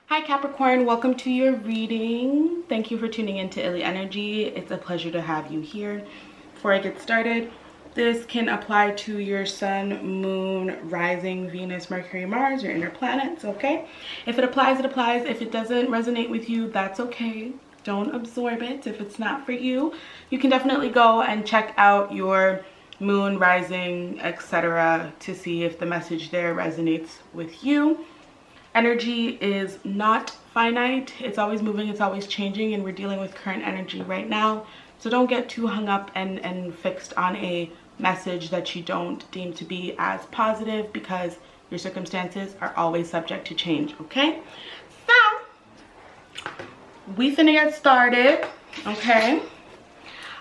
Hi Capricorn, welcome to your reading. Thank you for tuning into Illy Energy. It's a pleasure to have you here. Before I get started, this can apply to your sun, moon, rising, Venus, Mercury, Mars, your inner planets, okay? If it applies, it applies. If it doesn't resonate with you, that's okay. Don't absorb it. If it's not for you, you can definitely go and check out your moon, rising, etc. to see if the message there resonates with you. Energy is not finite. It's always moving, it's always changing, and we're dealing with current energy right now. So don't get too hung up and fixed on a message that you don't deem to be as positive, because your circumstances are always subject to change, okay? So, we finna get started, okay?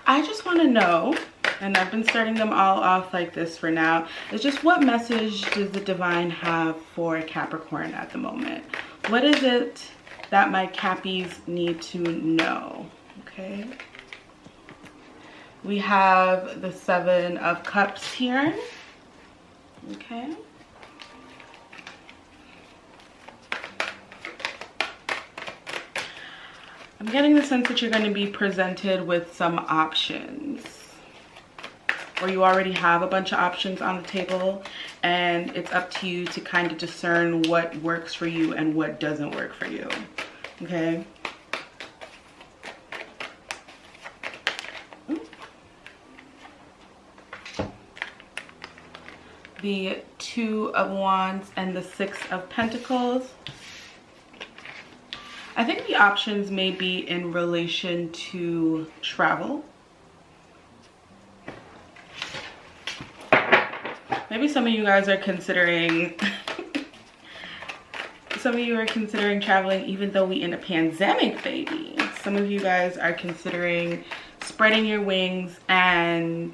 I just want to know, and I've been starting them all off like this for now, is just what message does the divine have for Capricorn at the moment? What is it that my Cappies need to know? Okay. We have the Seven of Cups here. Okay. I'm getting the sense that you're going to be presented with some options, or you already have a bunch of options on the table, and it's up to you to kind of discern what works for you and what doesn't work for you, okay? The Two of Wands and the Six of Pentacles. I think the options may be in relation to travel. Maybe some of you guys are considering traveling even though we in a pandemic, baby. Some of you guys are considering spreading your wings and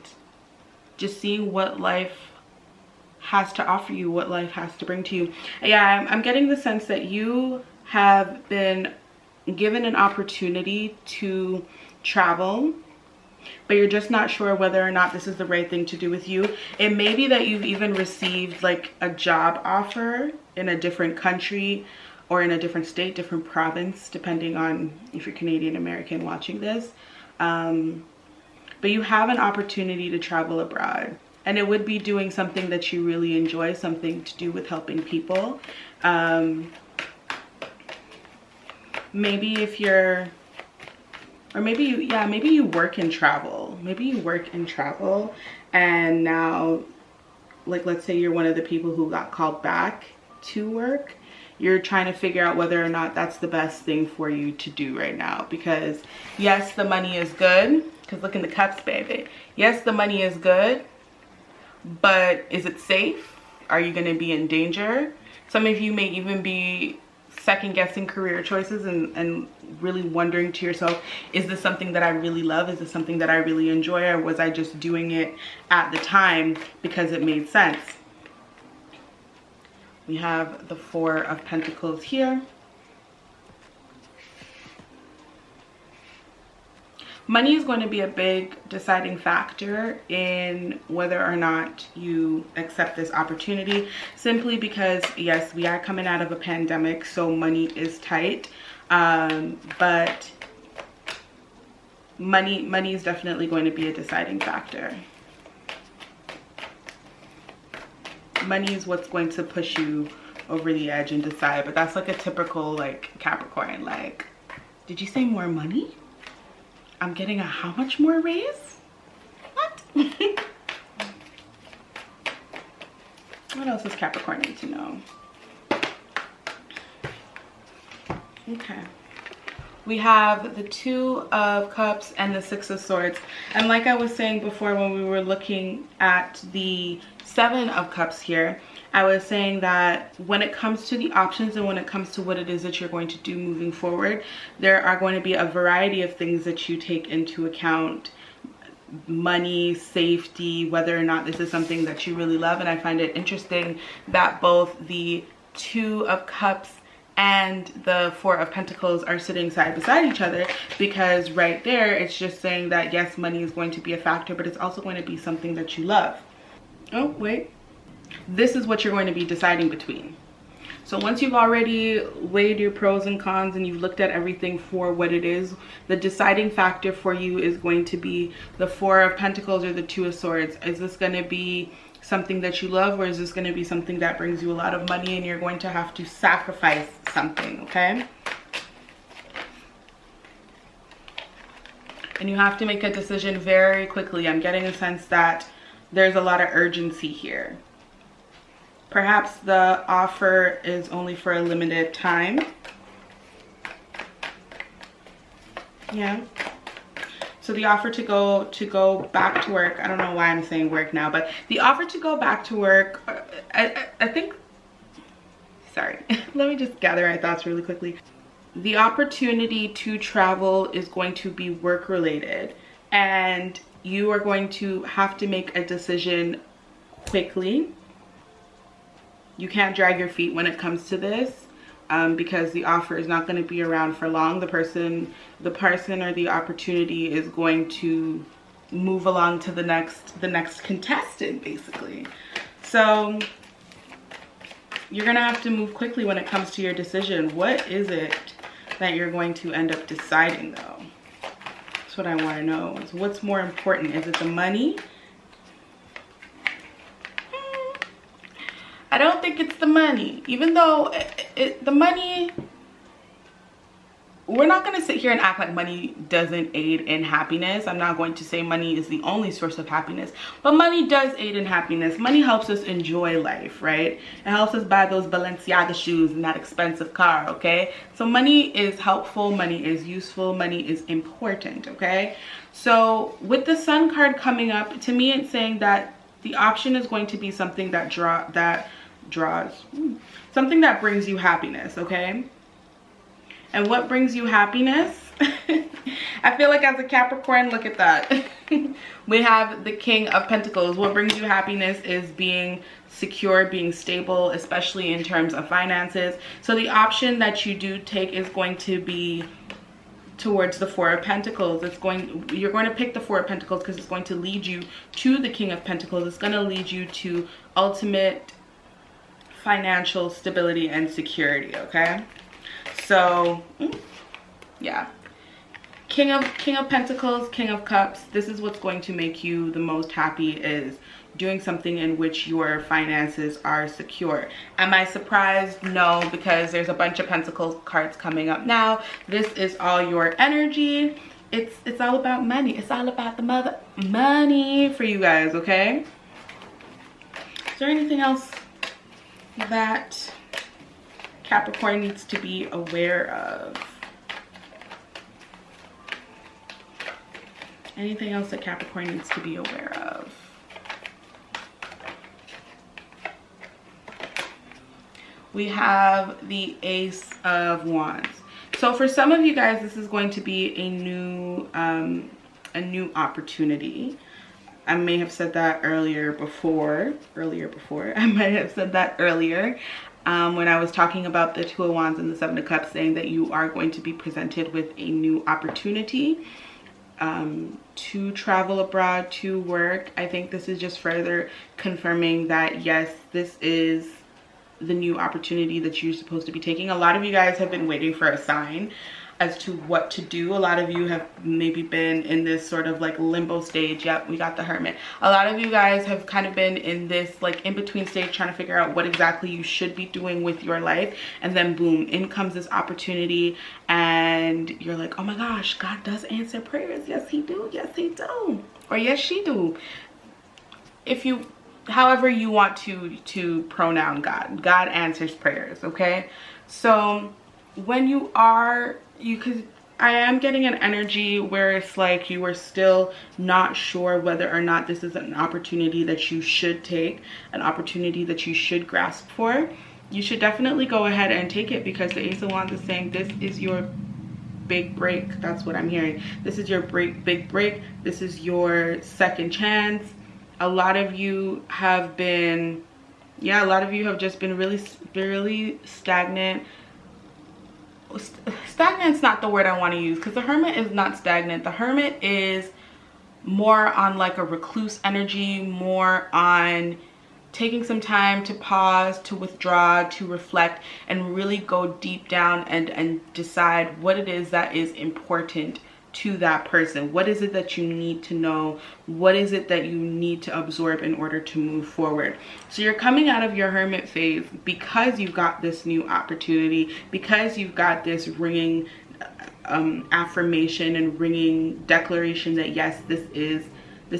just seeing what life has to offer you, what life has to bring to you. Yeah, I'm getting the sense that you have been given an opportunity to travel, but you're just not sure whether or not this is the right thing to do with you. It may be that you've even received like a job offer in a different country or in a different state, different province, depending on if you're Canadian American watching this. But you have an opportunity to travel abroad, and it would be doing something that you really enjoy, something to do with helping people. Maybe if you're, or maybe you, yeah, maybe you work in travel. Maybe you work in travel, and now, like, let's say you're one of the people who got called back to work. You're trying to figure out whether or not that's the best thing for you to do right now. Because yes, the money is good, because look in the cups, baby. Yes, the money is good, but is it safe? Are you going to be in danger? Some of you may even be second guessing career choices and really wondering to yourself, is this something that I really love? Is this something that I really enjoy? Or was I just doing it at the time because it made sense? We have the Four of Pentacles here. Money is going to be a big deciding factor in whether or not you accept this opportunity, simply because yes, we are coming out of a pandemic, so money is tight, but money is definitely going to be a deciding factor. Money is what's going to push you over the edge and decide, but that's like a typical like Capricorn, like, did you say more money? I'm getting a how much more raise? What? What else does Capricorn need to know? Okay. We have the Two of Cups and the Six of Swords. And like I was saying before when we were looking at the Seven of Cups here, I was saying that when it comes to the options and when it comes to what it is that you're going to do moving forward, there are going to be a variety of things that you take into account. Money, safety, whether or not this is something that you really love. And I find it interesting that both the Two of Cups and the Four of Pentacles are sitting side beside each other, because right there it's just saying that yes, money is going to be a factor, but it's also going to be something that you love. Oh, wait. This is what you're going to be deciding between. So once you've already weighed your pros and cons and you've looked at everything for what it is, the deciding factor for you is going to be the Four of Pentacles or the Two of Swords. Is this going to be something that you love, or is this going to be something that brings you a lot of money and you're going to have to sacrifice something, okay? And you have to make a decision very quickly. I'm getting a sense that there's a lot of urgency here. Perhaps the offer is only for a limited time. Yeah. So the offer to go back to work, I don't know why I'm saying work now, but the offer to go back to work, I think, sorry, let me just gather my thoughts really quickly. The opportunity to travel is going to be work related, and you are going to have to make a decision quickly. You can't drag your feet when it comes to this, because the offer is not going to be around for long. The person or the opportunity is going to move along to the next contestant, basically. So you're gonna have to move quickly when it comes to your decision. What is it that you're going to end up deciding, though? That's what I want to know. So what's more important? Is it the money? I don't think it's the money. Even though the money, we're not going to sit here and act like money doesn't aid in happiness. I'm not going to say money is the only source of happiness, but money does aid in happiness. Money helps us enjoy life, right? It helps us buy those Balenciaga shoes and that expensive car, okay? So money is helpful, money is useful, money is important, okay? So with the Sun card coming up, to me it's saying that the option is going to be something that something that brings you happiness, okay? And what brings you happiness? I feel like as a Capricorn, look at that. We have the King of Pentacles. What brings you happiness is being secure, being stable, especially in terms of finances. So the option that you do take is going to be towards the Four of Pentacles. You're going to pick the Four of Pentacles because it's going to lead you to the King of Pentacles. It's going to lead you to ultimate financial stability and security, okay? So yeah, King of Pentacles, King of Cups, this is what's going to make you the most happy, is doing something in which your finances are secure. Am I surprised? No, because there's a bunch of Pentacles cards coming up now. This is all your energy. It's all about money. It's all about the mother money for you guys, okay? Is there anything else that Capricorn needs to be aware of? Anything else that Capricorn needs to be aware of? We have the Ace of Wands. So for some of you guys, this is going to be a new opportunity. I may have said that earlier before. I might have said that earlier when I was talking about the Two of Wands and the Seven of Cups, saying that you are going to be presented with a new opportunity to travel abroad, to work. I think this is just further confirming that, yes, this is the new opportunity that you're supposed to be taking. A lot of you guys have been waiting for a sign as to what to do. A lot of you have maybe been in this sort of like limbo stage. Yep, we got the Hermit. A lot of you guys have kind of been in this like in-between stage, trying to figure out what exactly you should be doing with your life. And then boom, in comes this opportunity and you're like, oh my gosh, God does answer prayers. Yes, he do. Yes, he do. Or yes, she do. If you, however you want to pronoun God answers prayers, okay? So when you are, I am getting an energy where it's like you are still not sure whether or not this is an opportunity that you should take, an opportunity that you should grasp for. You should definitely go ahead and take it, because the Ace of Wands is saying this is your big break. That's what I'm hearing. This is your big break. This is your second chance. A lot of you have been, yeah, a lot of you have just been really stagnant. Stagnant's not the word I want to use, because the Hermit is not stagnant. The Hermit is more on like a recluse energy, more on taking some time to pause, to withdraw, to reflect, and really go deep down and decide what it is that is important to that person. What is it that you need to know? What is it that you need to absorb in order to move forward? So you're coming out of your hermit phase because you've got this new opportunity, because you've got this ringing affirmation and ringing declaration that yes, this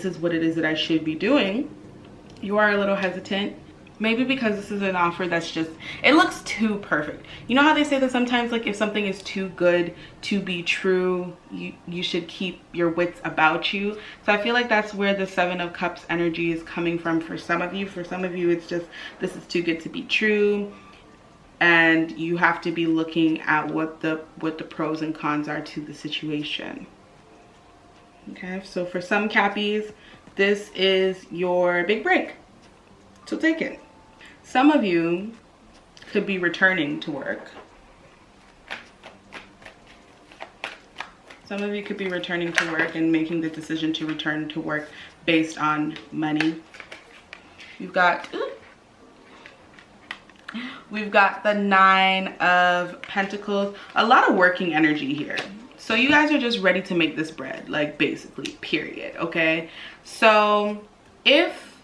is what it is that I should be doing. You are a little hesitant, maybe because this is an offer that's just, it looks too perfect. You know how they say that sometimes, like, if something is too good to be true, you should keep your wits about you. So I feel like that's where the 7 of Cups energy is coming from for some of you. For some of you, it's just, this is too good to be true, and you have to be looking at what the pros and cons are to the situation. Okay, so for some Cappies, this is your big break, so take it. Some of you could be returning to work. Some of you could be returning to work and making the decision to return to work based on money. We've got the 9 of Pentacles. A lot of working energy here. So you guys are just ready to make this bread, like, basically, period, okay? So if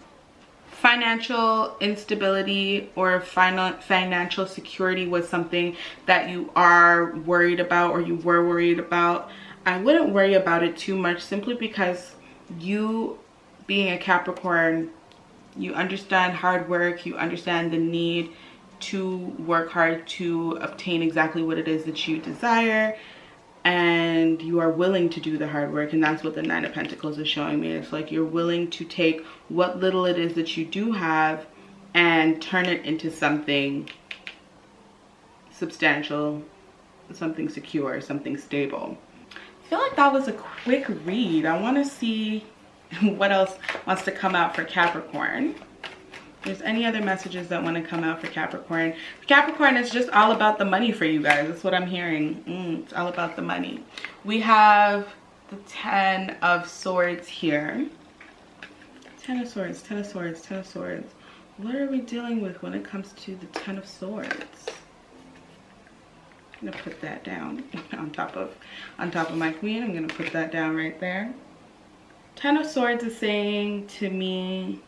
financial instability or financial security was something that you are worried about, or you were worried about, I wouldn't worry about it too much, simply because you, being a Capricorn, you understand hard work, you understand the need to work hard to obtain exactly what it is that you desire, and you are willing to do the hard work. And that's what the 9 of Pentacles is showing me. It's like you're willing to take what little it is that you do have and turn it into something substantial, something secure, something stable. I feel like that was a quick read. I want to see what else wants to come out for Capricorn. If there's any other messages that want to come out for Capricorn. Capricorn is just all about the money for you guys. That's what I'm hearing. It's all about the money. We have the 10 of Swords here. 10 of Swords, 10 of Swords, 10 of Swords. What are we dealing with when it comes to the 10 of Swords? I'm gonna put that down on top of my queen. I'm gonna put that down right there. 10 of Swords is saying to me,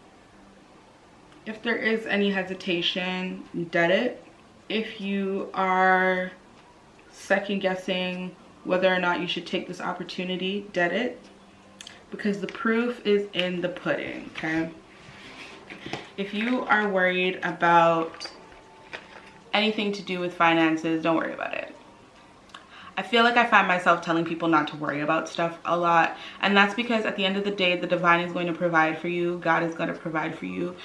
if there is any hesitation, dead it. If you are second guessing whether or not you should take this opportunity, dead it. Because the proof is in the pudding, okay? If you are worried about anything to do with finances, don't worry about it. I feel like I find myself telling people not to worry about stuff a lot. And that's because at the end of the day, the divine is going to provide for you. God is going to provide for you.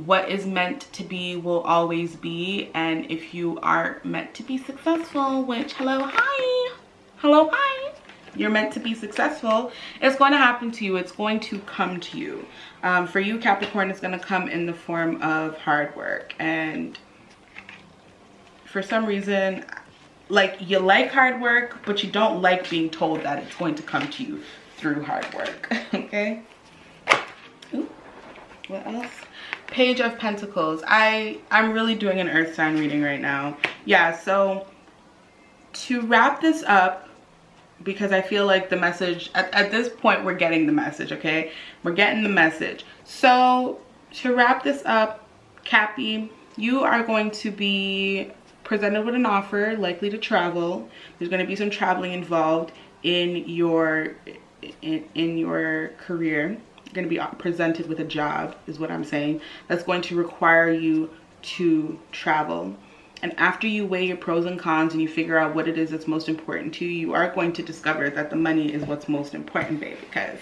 What is meant to be will always be. And if you are meant to be successful, which, hello, hi, you're meant to be successful, it's going to happen to you. It's going to come to you. For you, Capricorn, it's going to come in the form of hard work. And for some reason, like, you like hard work, but you don't like being told that it's going to come to you through hard work. Okay. Ooh, what else? Page of Pentacles. I'm really doing an earth sign reading right now. Yeah, so to wrap this up, because I feel like the message, at this point, we're getting the message, okay? We're getting the message. So to wrap this up, Cappy, you are going to be presented with an offer, likely to travel. There's going to be some traveling involved in your career. You're going to be presented with a job, is what I'm saying, that's going to require you to travel. And after you weigh your pros and cons and you figure out what it is that's most important to you, you are going to discover that the money is what's most important, babe. Because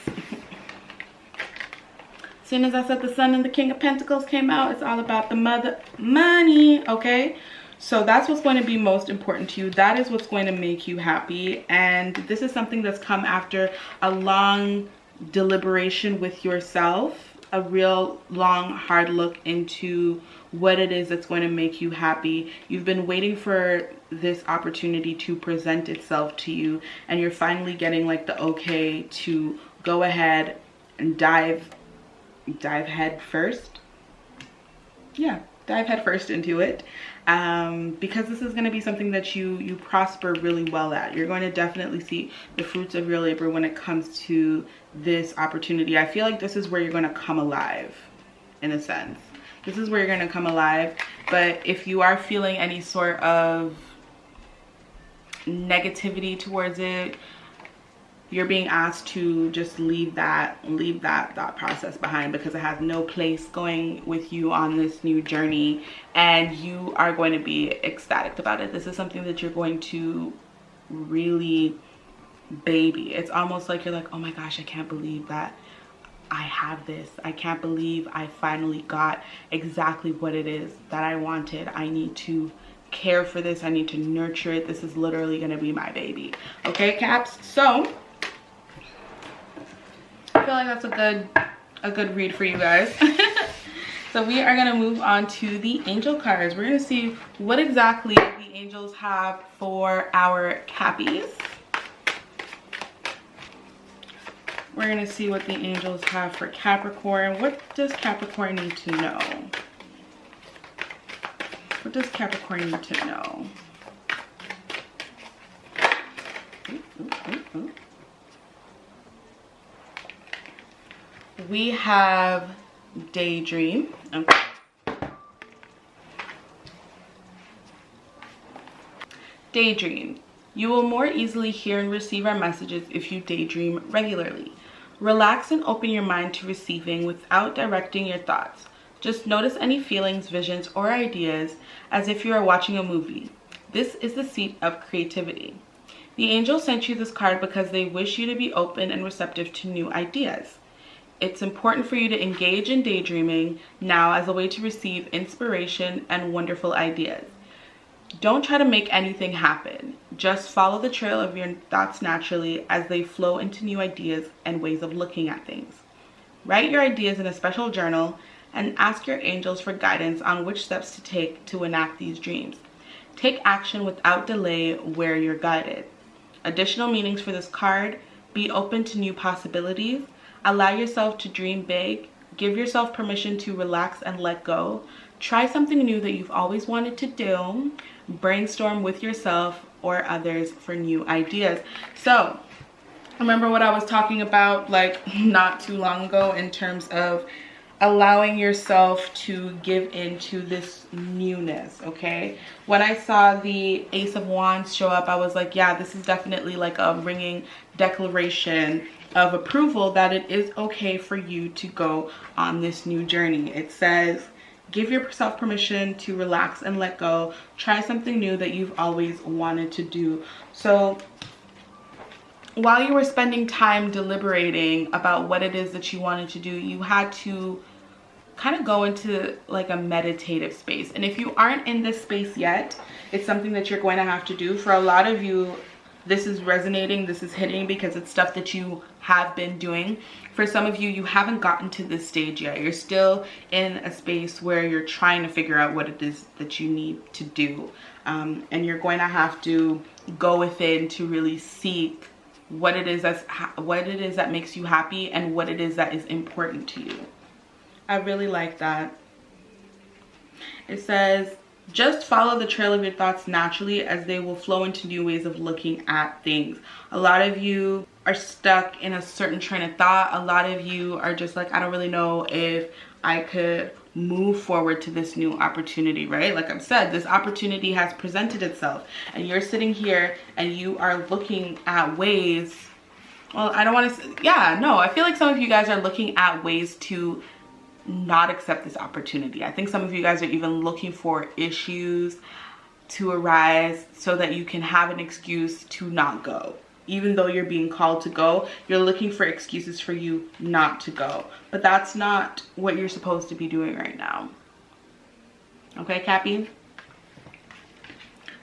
as soon as I said the Sun and the King of Pentacles came out, it's all about the money, okay? So that's what's going to be most important to you. That is what's going to make you happy. And this is something that's come after a long deliberation with yourself, a real long, hard look into what it is that's going to make you happy. You've been waiting for this opportunity to present itself to you, and you're finally getting like the okay to go ahead and dive head first yeah, dive headfirst into it, because this is going to be something that you prosper really well at. You're going to definitely see the fruits of your labor when it comes to this opportunity. I feel like this is where you're going to come alive, in a sense. This is where you're going to come alive. But if you are feeling any sort of negativity towards it, you're being asked to just leave that thought process behind, because it has no place going with you on this new journey, and you are going to be ecstatic about it. This is something that you're going to really baby. It's almost like you're like, oh my gosh, I can't believe that I have this. I can't believe I finally got exactly what it is that I wanted. I need to care for this. I need to nurture it. This is literally going to be my baby. Okay, Caps? So I feel like that's a good read for you guys. So we are going to move on to the angel cards. We're going to see what exactly the angels have for our Cappies. We're going to see what the angels have for Capricorn. What does Capricorn need to know? What does Capricorn need to know? We have daydream. Okay. Daydream. You will more easily hear and receive our messages if you daydream regularly. Relax and open your mind to receiving without directing your thoughts. Just notice any feelings, visions, or ideas as if you are watching a movie. This is the seat of creativity. The angels sent you this card because they wish you to be open and receptive to new ideas. It's important for you to engage in daydreaming now as a way to receive inspiration and wonderful ideas. Don't try to make anything happen. Just follow the trail of your thoughts naturally as they flow into new ideas and ways of looking at things. Write your ideas in a special journal and ask your angels for guidance on which steps to take to enact these dreams. Take action without delay where you're guided. Additional meanings for this card: be open to new possibilities, allow yourself to dream big, give yourself permission to relax and let go, try something new that you've always wanted to do, brainstorm with yourself or others for new ideas. So remember what I was talking about like not too long ago in terms of allowing yourself to give into this newness. Okay, when I saw the Ace of Wands show up, I was like, yeah, this is definitely like a ringing declaration of approval that it is okay for you to go on this new journey. It says, give yourself permission to relax and let go. Try something new that you've always wanted to do. So while you were spending time deliberating about what it is that you wanted to do, you had to kind of go into like a meditative space. And if you aren't in this space yet, it's something that you're going to have to do. For a lot of you, this is resonating, this is hitting because it's stuff that you have been doing. For some of you, you haven't gotten to this stage yet. You're still in a space where you're trying to figure out what it is that you need to do. And you're going to have to go within to really seek what it is that makes you happy and what it is that is important to you. I really like that. It says, just follow the trail of your thoughts naturally as they will flow into new ways of looking at things. A lot of you are stuck in a certain train of thought. A lot of you are just like, I don't really know if I could move forward to this new opportunity, right? Like I've said, this opportunity has presented itself and you're sitting here and you are looking at ways, well, I don't want to say, yeah, no, I feel like some of you guys are looking at ways to not accept this opportunity. I think some of you guys are even looking for issues to arise so that you can have an excuse to not go. Even though you're being called to go, you're looking for excuses for you not to go. But that's not what you're supposed to be doing right now. Okay, Cappy?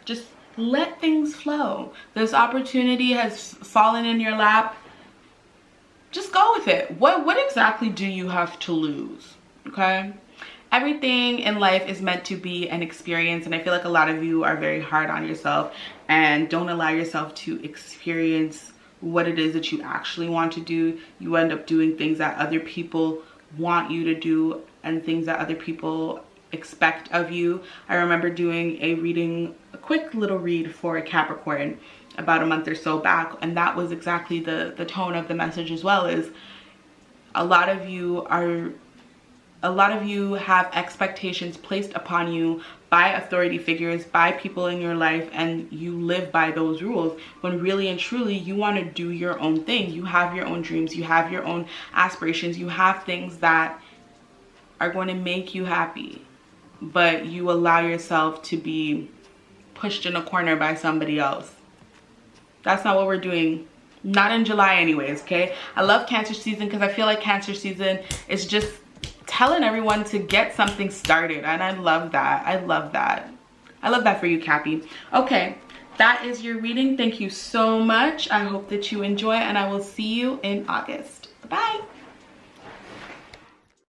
Just let things flow. This opportunity has fallen in your lap. Just go with it. What exactly do you have to lose? Okay? Everything in life is meant to be an experience, and I feel like a lot of you are very hard on yourself and don't allow yourself to experience what it is that you actually want to do. You end up doing things that other people want you to do and things that other people expect of you. I remember doing a quick little read for a Capricorn about a month or so back, and that was exactly the tone of the message as well. Is a lot of you have expectations placed upon you by authority figures, by people in your life, and you live by those rules, when really and truly you want to do your own thing. You have your own dreams, you have your own aspirations, you have things that are going to make you happy, but you allow yourself to be pushed in a corner by somebody else. That's not what we're doing. Not in July anyways, okay? I love Cancer season because I feel like Cancer season is just telling everyone to get something started, and I love that. I love that. I love that for you, Cappy. Okay, that is your reading. Thank you so much. I hope that you enjoy, and I will see you in August. Bye.